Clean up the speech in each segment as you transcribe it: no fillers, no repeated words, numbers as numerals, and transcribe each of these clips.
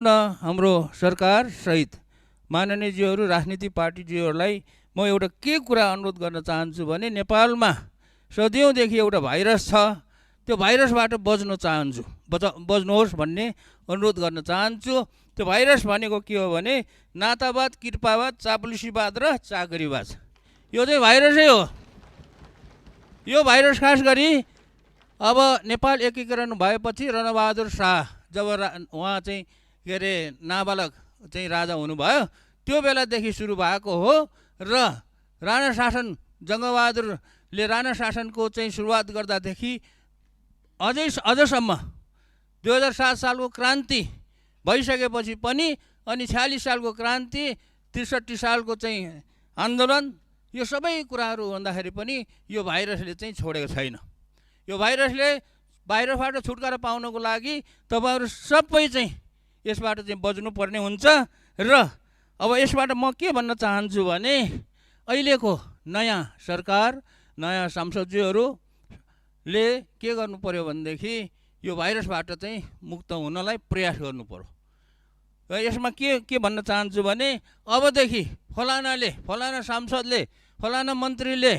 न हाम्रो सरकार सहित माननीयज्यूहरू राजनीतिक पार्टीज्यूहरूलाई म एउटा के कुरा अनुरोध गर्न चाहन्छु भने नेपालमा सदियौँदेखि एउटा भाइरस छ, त्यो भाइरसबाट बच्न चाहन्छु, बच्नुहोस् भन्ने अनुरोध गर्न चाहन्छु। त्यो भाइरस भनेको के हो भने नातावाद, कृपावाद, चाप्लुसीवाद र चाकरीवाद। यो चाहिँ भाइरसै हो। यो भाइरस खास गरी अब नेपाल एकीकरण भएपछि रणबहादुर शाह जब उहाँ चाहिँ के अरे नाबालक चाहिँ राजा हुनुभयो, त्यो बेलादेखि सुरु भएको हो र राणा शासन जङ्गबहादुरले राणा शासनको चाहिँ सुरुवात गर्दादेखि अझसम्म 2007 सालको क्रान्ति भइसकेपछि पनि अनि 46 सालको क्रान्ति, 63 सालको चाहिँ आन्दोलन, यो सबै कुराहरू भन्दाखेरि पनि यो भाइरसले चाहिँ छोडेको छैन। यो भाइरसबाट छुटकारा पाउनको लागि तपाईँहरू सबै चाहिँ यसबाट चाहिँ बच्नुपर्ने हुन्छ। र अब यसबाट म के भन्न चाहन्छु भने अहिलेको नयाँ सरकार, नयाँ सांसदज्यूहरूले के गर्नु पर्यो भनेदेखि यो भाइरसबाट चाहिँ मुक्त हुनलाई प्रयास गर्नु पर्यो। र यसमा के भन्न चाहन्छु भने अबदेखि फलाना सांसदले, फलाना मन्त्रीले,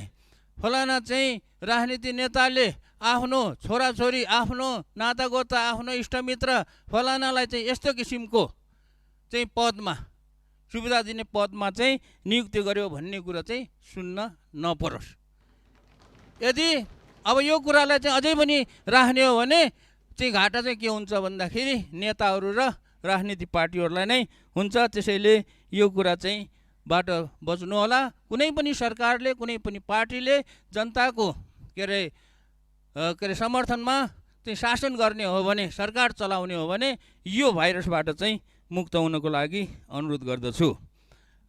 फलाना चाहिँ राजनीति नेताले आफ्नो छोराछोरी, आफ्नो नातागोता, आफ्नो इष्टमित्र फलानालाई चाहिँ यस्तो किसिमको चाहिँ पदमा, सुविधा दिने पदमा चाहिँ नियुक्ति गर्यो भन्ने कुरा चाहिँ सुन्न नपरोस्। यदि अब यो कुरालाई चाहिँ अझै पनि राख्ने हो भने चाहिँ घाटा चाहिँ के हुन्छ भन्दाखेरि नेताहरू र राजनीतिक पार्टीहरूलाई नै हुन्छ। त्यसैले यो कुरा चाहिँ बाट बच्नु होला। कुनै पनि सरकारले, कुनै पनि पार्टीले जनताको के अरे समर्थनमा चाहिँ शासन गर्ने हो भने, सरकार चलाउने हो भने यो भाइरसबाट चाहिँ मुक्त हुनको लागि अनुरोध गर्दछु।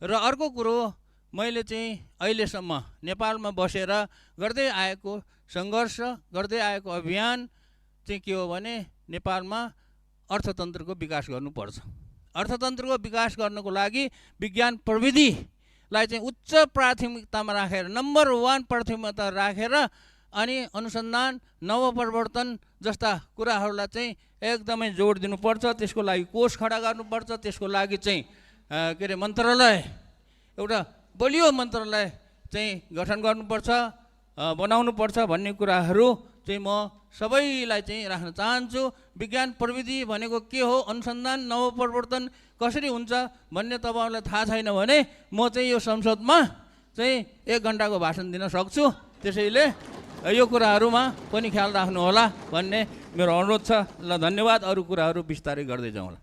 र अर्को कुरो, मैले चाहिँ अहिलेसम्म नेपालमा बसेर गर्दै आएको सङ्घर्ष, गर्दै आएको अभियान चाहिँ के हो भने नेपालमा अर्थतन्त्रको विकास गर्नुपर्छ। अर्थतन्त्रको विकास गर्नको लागि विज्ञान प्रविधिलाई चाहिँ उच्च प्राथमिकतामा राखेर, नम्बर 1 प्राथमिकता राखेर अनि अनुसन्धान, नवप्रवर्तन जस्ता कुराहरूलाई चाहिँ एकदमै जोड दिनुपर्छ। त्यसको लागि कोष खडा गर्नुपर्छ। त्यसको लागि चाहिँ के अरे मन्त्रालय, एउटा बलियो मन्त्रालय चाहिँ गठन गर्नुपर्छ, बनाउनुपर्छ भन्ने कुराहरू चाहिँ म सबैलाई चाहिँ राख्न चाहन्छु। विज्ञान प्रविधि भनेको के हो, अनुसन्धान नवप्रवर्तन कसरी हुन्छ भन्ने तपाईँहरूलाई थाहा छैन भने म चाहिँ यो संसदमा चाहिँ 1 घन्टाको भाषण दिन सक्छु। त्यसैले यो कुराहरूमा पनि ख्याल राख्नु होला भन्ने मेरो अनुरोध छ। ल, धन्यवाद। अरू कुराहरू बिस्तारै गर्दै जाउँला।